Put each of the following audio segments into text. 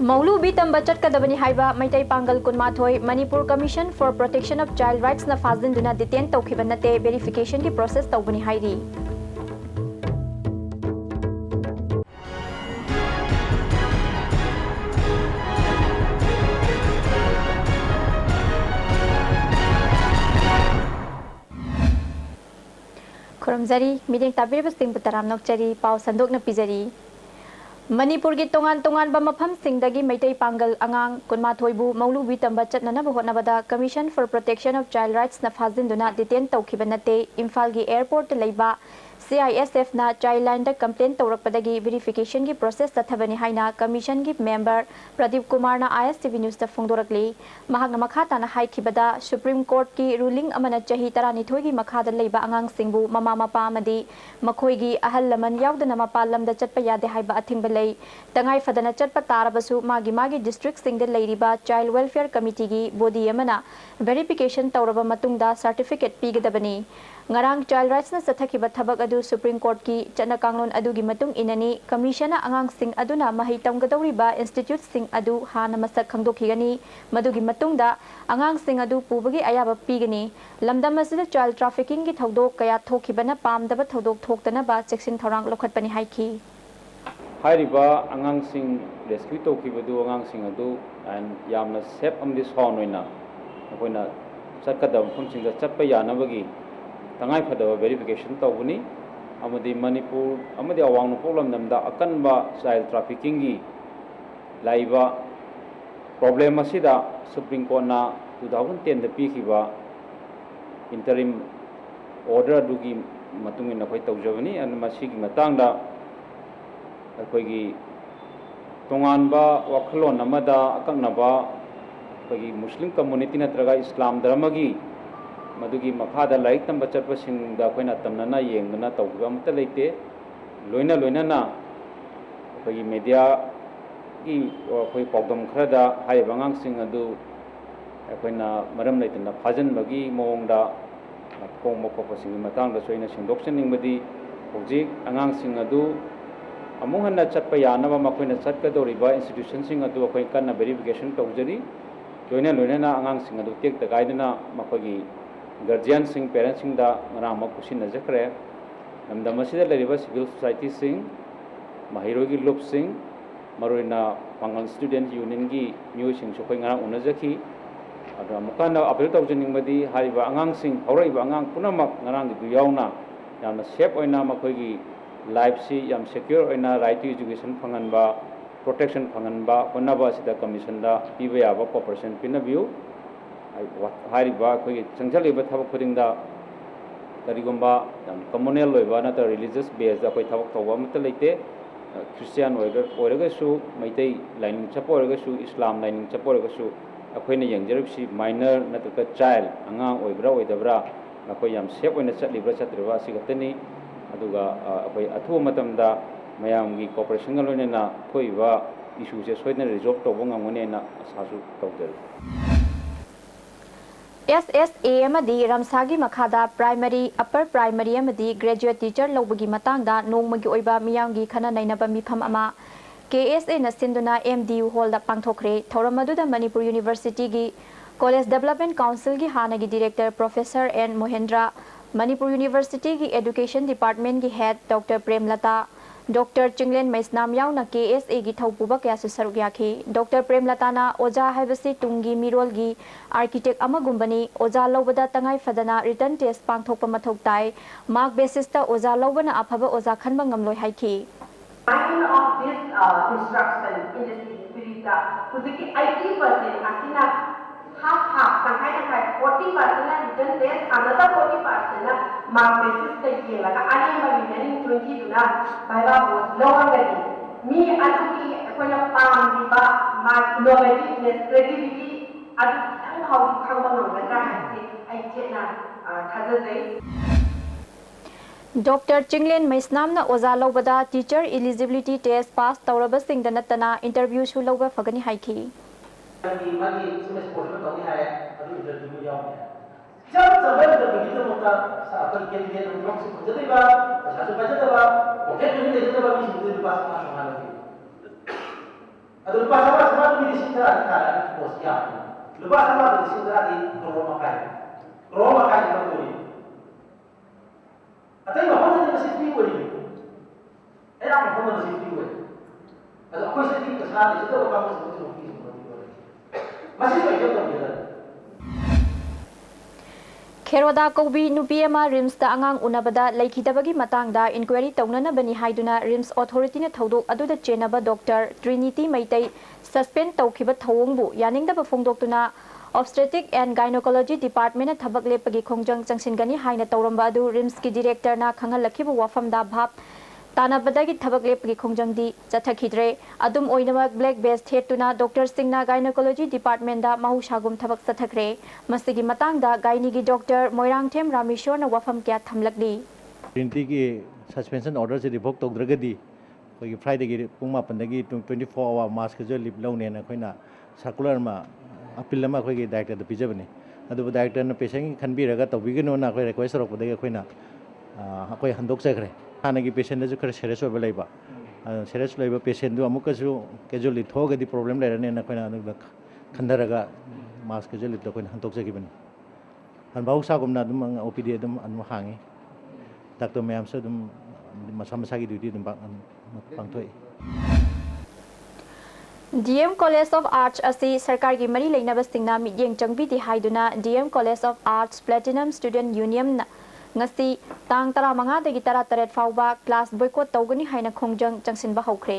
Maulubi tamba chatkadabani haiba maitai pangal kunmathoi Manipur Commission for Protection of Child Rights na fazinduna detain tawkhiba nate verification ki process tawbani hairi. Kuramjari meeting tabirba sing butaram nokchari pau sandok na pijari. Manipur ki tongan ba mafam singdagi maitai pangal angang kunmathoi bu maulubi tamba chatnana bu hotnabada Commission for Protection of Child Rights na fazinduna detain tawkhiba nate Imphal gi airport leiba CISF na childline da complaint tawrakpadagi verification ki process tathabani haina commission ki member Pradeep Kumar na ISTV news ta phongdorakli mahakna makhata na haikhibada Supreme Court ki ruling amana chahi 12 gi makhada leiba angang singbu mama mapa amadi makhoi gi ahal laman yaudana mapa lamda chatpa yade haiba athingba lei tangai fadana chatpa tarabasu magi district singda leiriba child welfare committee gi body amana verification tawraba matungda certificate pigadabani ngarang child rights na sathakiba thabak adu Supreme Court ki chana kanglon adu gi matung inani commission na angang sing aduna mahai tamgadawriba institute sing adu hana masak khangdokhigani madugi matungda angang sing adu pubagi ayaba pigani lamdam asida child trafficking gi thodok kaya thokhibana pamdaba thodok thoktana ba section thorang lokhatpani haiki hairiba angang sing rescue tokhibadu angang sing adu and yamna safe amdi son oina akoina satkadam phumsing da chatpa yanabagi tangai phadaba verification tawbuni amadi Manipur amadi awang problem namda akanba child trafficking gi laiba problem asida Supreme Court na 2010 da pikhiba interim order dugi matungin na khoi tawjabani and masigi matangda akoigi tonganba wakhlon amada akaknaba akoigi Muslim community natraga Islam dharma gi madugi makhada laik tamba chatpa singda khoina tamnana yengna tawba amta leite loina na khoi media gi khoi pawdam khrada hai bangang sing adu khoina maram leitna phajan bagi mongda khong mokko sing matang da soina singdoksen ningmadi hojik angang sing adu amung hanna chatpa yanaba makhoina chatkadoriba institution sing adu khoi kanna verification tawjari loina na angang sing adu tek ta gaidana makhogi guardian sing parents sing da ngarama kusin na jakre namdam asida leriba civil society sing mahirogi loop sing maroina pangal student union gi new sing sokoi ngara unajaki ada mukana apel tawjening madi hariba angang sing horaiba angang punamak ngarang gi yauna yamna safe oina makhoi life si yam secure oina right to education phanganba protection phanganba honaba sida commission da piba yaba cooperation pinabiu hairiba khoi changchaliba thabak khudingda karigomba communal loiba na religious base da khoi thabak tawba mata leite Christian oiraga su maitai lining chaporaga su Islam lining chaporaga su akhoina yangjaribsi minor natka child angang oibra oidabra nakhoi yam safe oina chatlibra chatriba sigatani aduga akhoi athu matamda mayamgi cooperation galonena thoiba issue je soidna resolve tawba ngamone na asasu tawjari SSA amadi Ramsagi makhada primary upper primary amadi graduate teacher lobagi matangda nongmagi oiba miyamgi khana nainaba mifam ama KSA na sinduna MDU hall da pangthokre thoramadu da Manipur University gi College Development Council gi hanagi director Professor N Mohendra Manipur University gi Education Department gi head Dr Premlata Dr Chinglen Maisnam yauna KSA gi thaupuba kya su saruk yakhi Dr Premlata na oja haibasi tungi mirol gi architect amagumbani oja lobada tangai fadana written test pangthokpa mathok tai mark basis ta oja lobana aphaba oja khanba ngamloi haiki of this instruction in this spirit huziki 80% asina half tangai 40% na written test another 40% na mark basis ta yela ka ani ma remaining 20 duna baiba was lower gadi mi aduki koina pam diba ma innovativeness creativity adu ang how khangba ngamra hai ai chena thajai Dr Chinglen Maisnam na oza lobada teacher eligibility test pass tawraba singda natana interview su loba fagani haiki magi semester portion tawni hai adu interview yaw jab sabar da bigita mota sa akan candidate unlok se khojai ba sa su bajata ba pocket money de ba mi su pass na shona lagi Ada lupa sama di sini ada pos ya. Lupa sama di sini ada Roma makan itu ni. Atau yang mana dia masih free way. Apa mana masih free way. Ada aku sedih kesal itu apa kamu sedih masih saya jawab dia. Kheroda Kobi Nupiema Rims da angang unabada laikhidabagi matangda inquiry taunanabani haiduna Rims authority na thodok aduda chenaba Dr. Trinity Maitai suspend tawkhiba thawongbu yaningdaba phongdoktuna Obstetric and Gynecology Department na thabak lepagi khongjang changsingani haina tawramba adu Rims ki director na khangalakhiba wafamda bhap tanabadagi thabak lepagi khongjangdi chathakidre adum oinamak black best hetuna Dr. Singna Gynecology Department da mahusagum thabak chathakre masigi matangda gynae gi Dr. Moirangthem Rameshwar na wafam kya thamlakli Trinity ki suspension order se revoke togdragadi koi Friday gi pungma pandagi 24 hour mask jo lip lawne na khoina circular ma appeal ma khoi gi director da pijabani adu director na patient khanbiraga tobigino na khoi request rok podagi khoina khoi handok chakre hanagi patient ju khar serious oba laiba serious laiba patient du amuka ju casually thoga di problem lairane na khoina anu khandaraga mask jo lip da khoina handok chakibani han bau sa gumna dum OPD dum anu hangi doctor mayam se dum masa gi duty dum pangthoi DM College of Arts asi sarkar gi mari leinaba singna midyeng changbi di haiduna DM College of Arts Platinum Student Union na ngasi tang 15 dagi 18 fauba class boycott tawgani haina khongjang changsinba haukhre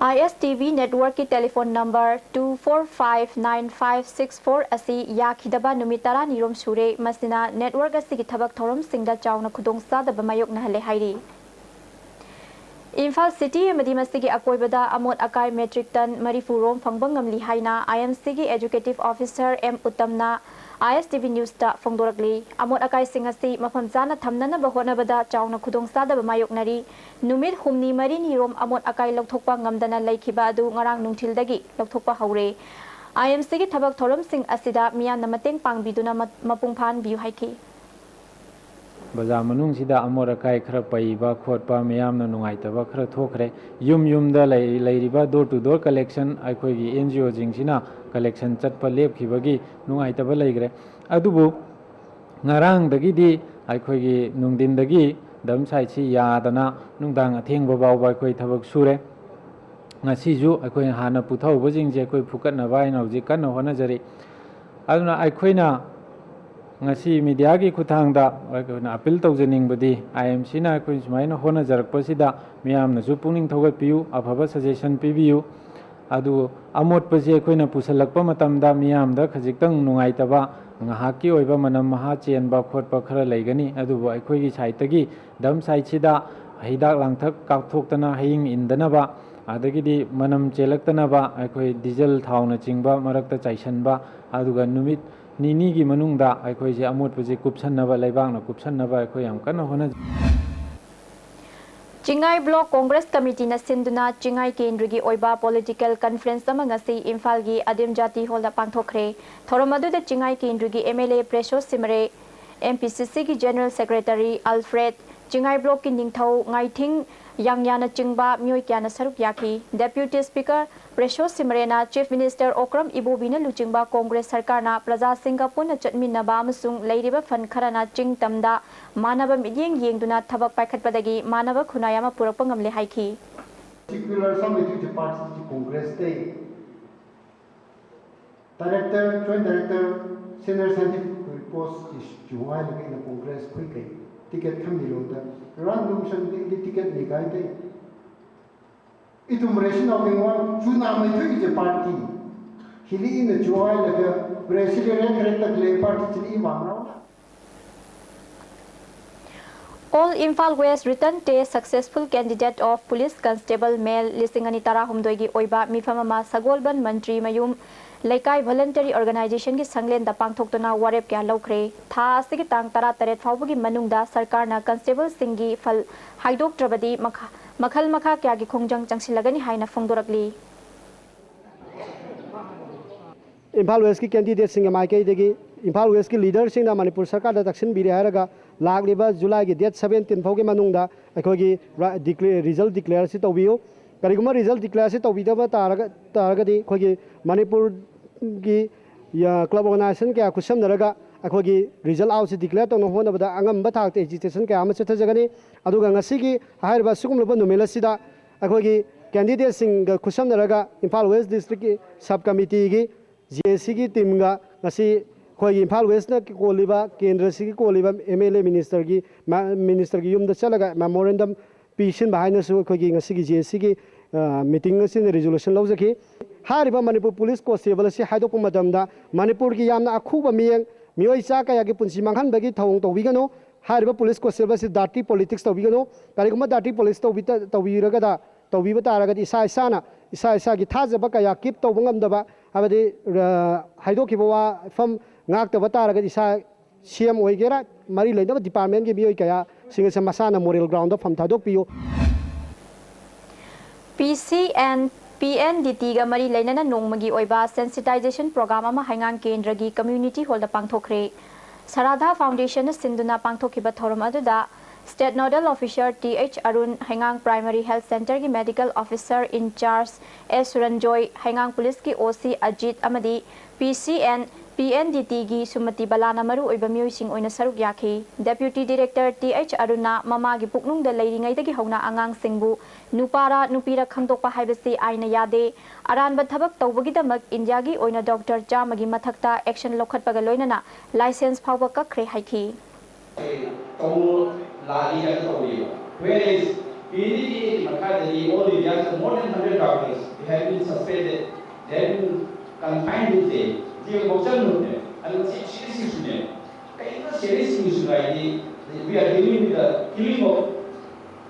ISTV network ki telephone number 2459564 asi yakhidaba numitara nirom sure masina network asi ki thabak thorom singda chawna khudong sadaba mayok na hale hairi Imphal City amadi masigi akoibada amot akai metric ton marifurom fangbang ngamli haina IMC ki executive officer M Uttamna ISTV news ta phongdorakli amot akai singasi mafam jana thamnana bahona bada chawna khudong sadaba mayok nari numit humni mari nirom amot akai lokthokpa ngamdana laikhiba adu ngarang nungthildagi lokthokpa haure IMC ki thabak thorom sing asida miya namateng pangbiduna mapungphan biu haiki Bazaar manung sida amora kai khara paiba khotpa miyam na nungai taba khara thokre yum da lairiba door to door collection aikoi gi NGO jingsina collection chatpa lep khibagi nungai taba laigre adubu ngarang dagi di aikoi gi nungdin dagi dam sai chi yadana nungdang atheng babaw ba koi thabak sure ngasi ju aikoi hana puthau bajing je koi phukat na bai nau ji kan hona jari aduna aikoi na ngasi media gi khuthangda appeal tawjening badi IMC na koi sumaina hona jarakpasida miyam na ju puning thogat piu afaba suggestion pibiu adu amot pase koi na pusalakpa matamda miyam da khajiktang nungai taba ngahaki oiba manam maha chenba khotpa khara laigani adu bo aikoi gi saitagi dam saitida hidak langthak kakthokdana hing indanaba adagidi manam chelaktanaba aikoi diesel thauna chingba marakta chaisanba aduga numit Nini gi manungda aikoi je amot puje kupsannaba laibang na kupsannaba aikoi yam kana hona Chingai Block Congress Committee na sinduna Chingai Kendri gi oiba political conference ama ngasi Imphal gi Adim Jati Hall da pangthokre thoramadu da Chingai Kendri gi MLA Presho Simre MPCC gi General Secretary Alfred Chingai Block ki ningthau ngaithing yangyana chingba myoi kyana saruk yaki Deputy Speaker Presho Simrena Chief Minister Okram Ibobina luchingba Congress Sarkar na Praja Singapore na chatminaba amasung leiriba fan kharana ching tamda manaba midyeng yengduna thabak paikhatpadagi manaba khunayama purakpa ngamle haiki particular committee to party Congress day Director, Joint Director, Senior Scientific Post is July in the Congress quickly ticket kamilo da random shan the ticket ni kai day Itumration of the one Junam is a party. He in the joy like a president and the party to All Imphal West return test successful candidate of Police Constable Male Lisingani Tara Humdoigi Oiba Mifamama Sagolban Mantri Mayum Laikai Voluntary Organization ki Sanglen da Pangthoktona Warep kya Lokre Tha Sigi Tang Tara Taret Faubugi Manungda Sarkar na Constable Singi Fal Haidok Trabadi Makhal Makha kya gi khongjang changsilagani haina phongdorakli Imphal West ki candidate singa mai kai degi Imphal West ki leader singna Manipur sarkar da taksin biri haraga लाग जुलाई की date 17 फाउ की मनुंगदा अखोगी result declare से तौबियो करिगुमा result declare से तौबिदबा तारगदी अखोगी मणिपुर की club organisation क्या खुशमनरगा अखोगी result out से declare तौन होनबदा अंगम थाकते agitation क्या चथजगनी अदुगा ngasi हाइरबा सुगुमलबा नुमेलसिदा अखोगी कैंडिडेट सिंग खुशमनरगा इम्फाल वेस्ट डिस्ट्रिक्ट की सब कमिटी की जीएससी की टीम गा ngasi खोई इम्फाल वेस्ट न कोलिबा केंद्र से कोलिबा एमएलए मिनिस्टर की यूम चलगा मेमोरेंडम पीशन बाहायन सु खोई ngasi की जीएससी की मीटिंग से रेजोल्यूशन लौजखी हारिबा मणिपुर पुलिस कांस्टेबल से हाइदोप मदमदा मणिपुर की यामना अखुबा मियंग मियोई चाका यागी पुंसी मांगहनबगी थौंग तौबिगनो हारिबा पुलिस कांस्टेबल से डार्टी पॉलिटिक्स तौबिगनो करिगुमा डार्टी पॉलिटिक्स तौबिरगदा तौबिबा तारगदी इसा की थाजबा कया कीप तौब ngamdaba habadi haidokhiba wa fam ngakta तारगदी इसा सीएम ओइगेरा मरी लेनब डिपार्टमेंट की मियोई कया सिंगसे मसाना मोरल ग्राउंड फम थादोकपियो PCN PNDT ga mari lainana nongmagi oiba sensitization program ama hangang kendra gi community hall da pangthokre Saradha Foundation sinduna pangthokiba thoram aduda State Nodal Officer TH Arun Hangang Primary Health Center ki Medical Officer in Charge S Ranjoy Hangang Police ki OC Ajit amadi PCN PNDT gi Sumati Balana maru oiba miyosing oina saruk yakhi Deputy Director TH Aruna mama gi puknung da leiringai dagi hauna angang singbu nupara nupira khangtokpa haibasi aina yade aranba thabak tawbagi India gi oina Dr. Chamagi mathakta action lokhatpaga loinana license phawba kakre haiki Whereas PNDT Makadari, all India's more than 100 doctors have been suspended, they have been confined with them. They have observed and serious issues. Kind of serious issues like we are dealing with the killing of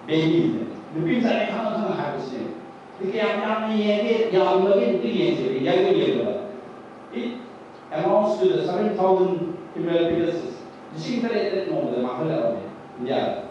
babies. The people are not happening. It amounts to the 7,000 female fetuses. This is the moment. Yeah.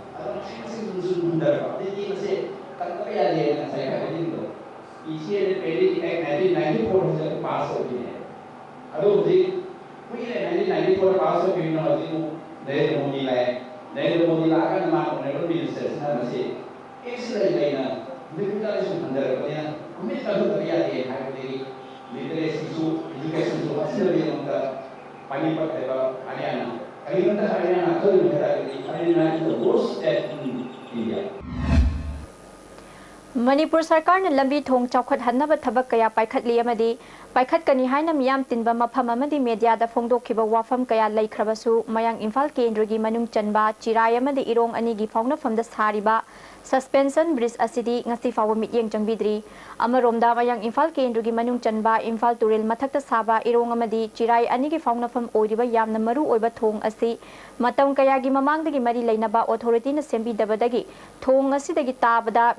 Manipur Sarkar na lambi thong chawkhat hannaba thabak kaya paikhatli amadi paikhatkani haina miyam tinba mafam amadi media da phongdokhiba wafam kaya laikhrabasu mayang Imphal Kendra manung chanba chirai amadi irong ani gi fauna famda sariba suspension bridge asidi ngasi fawa mityeng changbidri amaromda mayang Imphal Kendra manung chanba Imphal Turil mathakta saba irong amadi chirai ani gi fauna fam oiriba yamna maru oiba thong asi matam kaya gi mamangdagi mari leinaba authority na sembi dabadagi thong asidagi tabada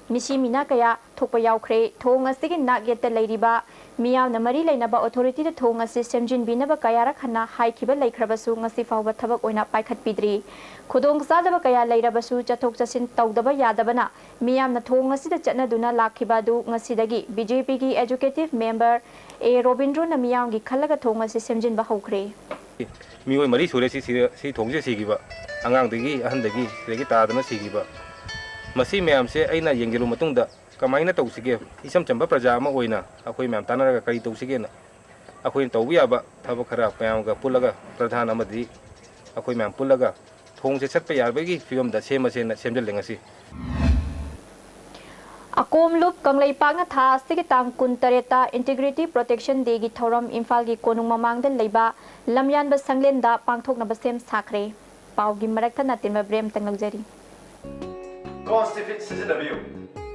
Misi mina kaya thokpa yaukre thong asigi nagyetta leiriba miyamna mari leinaba authority da thong asi semjin binaba kaya rakhana haikhiba laikhrabasu ngasi fawba thabak oina paikhat pidri khudong sadaba kaya leirabasu chathok chasin tawdaba yadabana miyamna thong asi da chatnaduna lakhiba du ngasi dagi BJP ki executive member A Robindro na miyam gi khalaga thong asi semjin ba hokre mioi mari sure si thongje sigiba angang dagi ahan dagi regi tadana sigiba Masi ma'am से अना येंगेलु मतुंगदा कमाइना तौसिगे इसम चंबा प्रजा अमा ओइना अखोइ ma'am तानरगा करि तौसिगेना अखोइ तौबि याबा थबक खरा मैमगा पुलगा प्रधान अमदि अखोइ मैम पुलगा थोंगसे छटप यारबगी फिवमदा सेमसेना सेमजलेंगसी Akom loop kanglai pangna tha sigi tang kun tareta integrity protection day gi thoram Imphal gi konung mamangda leiba lamyan ba sanglen da pangthokna ba sem sakre pau gi marak thana tinba brem tanglajari Constipate sizinabio.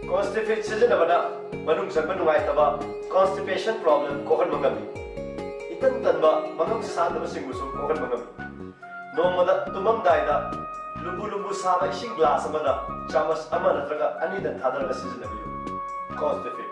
Constipate sizinabada manung sanba nungaitaba constipation problem kohan mangami. Itan tanba mangam sandaba singbusu kohan mangami. Nomada tumam daida lubu saba ising glass amada chamas ama natraga ani dan thadaraga sizinabio. Constipate.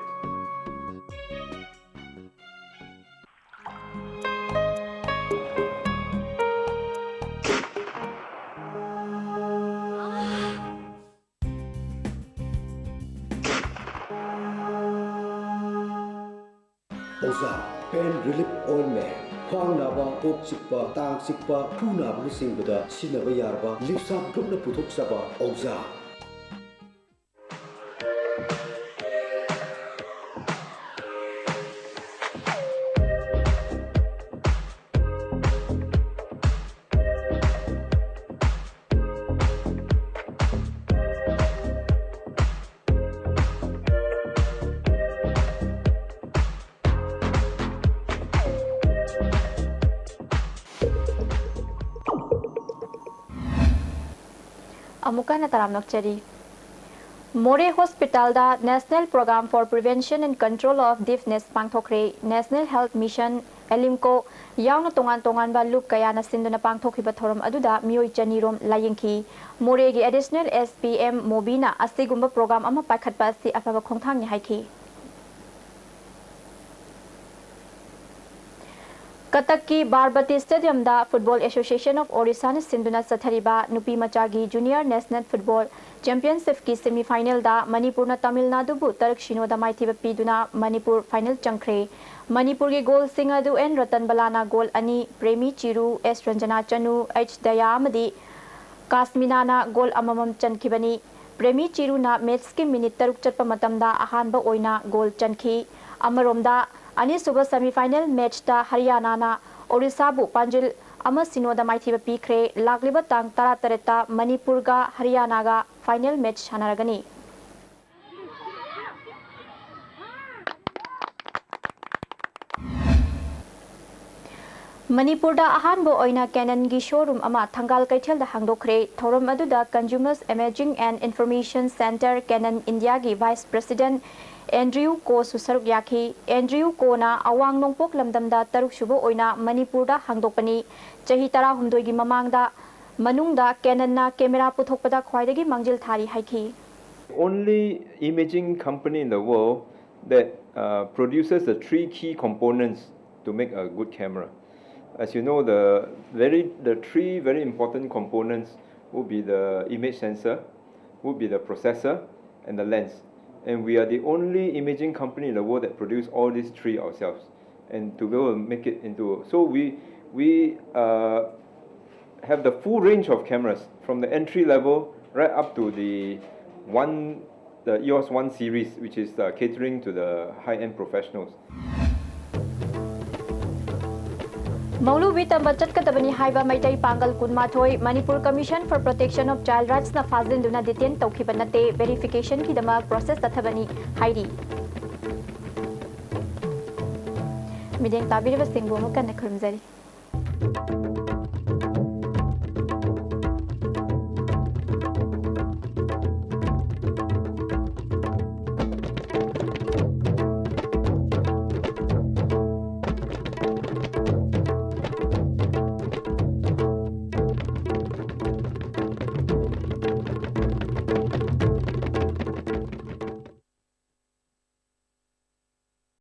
Oza Pain Relief Ointment ख्वांग नाबा कोक चिकपा तांग चिकपा खू नाबा सिंबदा सिनबा यारबा लिपसा ग्रुपना पुथोकसबा औजा अमुका न तराम नक्चरी मोरे हॉस्पिटल दा national programme for prevention and control of deafness पांगथोखरे नेशनल हेल्थ मिशन एलिमको यावना तोंगान तोंगान बा लुप कयाना सिंदुना पांगथोखिबा थोरम अदुदा मियोय चनीरोम लायंखी मोरे गी एडिशनल एसपीएम मोबीना असिगुंबा प्रोग्राम अमा पाखतपा असि अफबा खोंथांगनि हाइखी कटक की बारबती स्टेडियम दा फुटबॉल एसोसिएशन ऑफ ओडिशा ने सिंधुना चथरीबा नुपी मचागी जूनियर नेशनल फुटबॉल चैंपियनशिप की सेमीफाइनल दा मणिपुर तमिलनाडु बु तरक शिनोदा माइथिबा पीदुना मणिपुर फाइनल चंख्रे मणिपुर के गोल सिंह अदु एन रतन बलाना गोल अनि प्रेमी चिरू एस रंजना चनु एच दया अमदी कास्मिनाना गोल अममम चनखिबनी प्रेमी चिरूना मैच के मिनिट 3 चटपा मतमदा अहानबा ओइना गोल चनखी अमरोमदा अनिसुबा सेमीफाइनल मैच दा हरियाणा ओडिशा बु पांजिल अमा सिनोदा माइथिबा पीखरे लागलिबा तांग 13 मणिपुर गा हरियाणा गा फाइनल मैच सानरगनी मणिपुर दा अहानबो ओइना कैनन गी शोरूम अमा थंगाल कैथेल दा हांगदोखरे थौरम अदुदा consumers imaging and information centre Canon India गी वाइस प्रेसिडेंट एंड्रयू को सुसरुक याखी एंड्रयू को ना अवांग नोंपोक लमदमदा तरुक सुबो ओइना मणिपुर दा हांगदोकपनी चही 13 गी ममांगदा मनुंगदा कैनन ना कैमरा पुथोकपदा ख्वाइदगी मंजिल थारी हाइखी only imaging company in the world that produces the 3 key components to make a good camera. As you know, the 3 very important components would be the image sensor, would be the processor, and the lens. And we are the only imaging company in the world that produce all these 3 ourselves. And to be able to make it into, so we have the full range of cameras from the entry level right up to the EOS 1 series, which is catering to the high-end professionals. मौलू वितंब चटकदबनी हाइबा मैतै पांगल कुनमाथोय Manipur commission for protection of child rights ना फाजिंदुना detain तौखिबा नते verification की दमा process तथबनी हाइरी मिदें ताबिरबा सिंगो मकन खरमजरी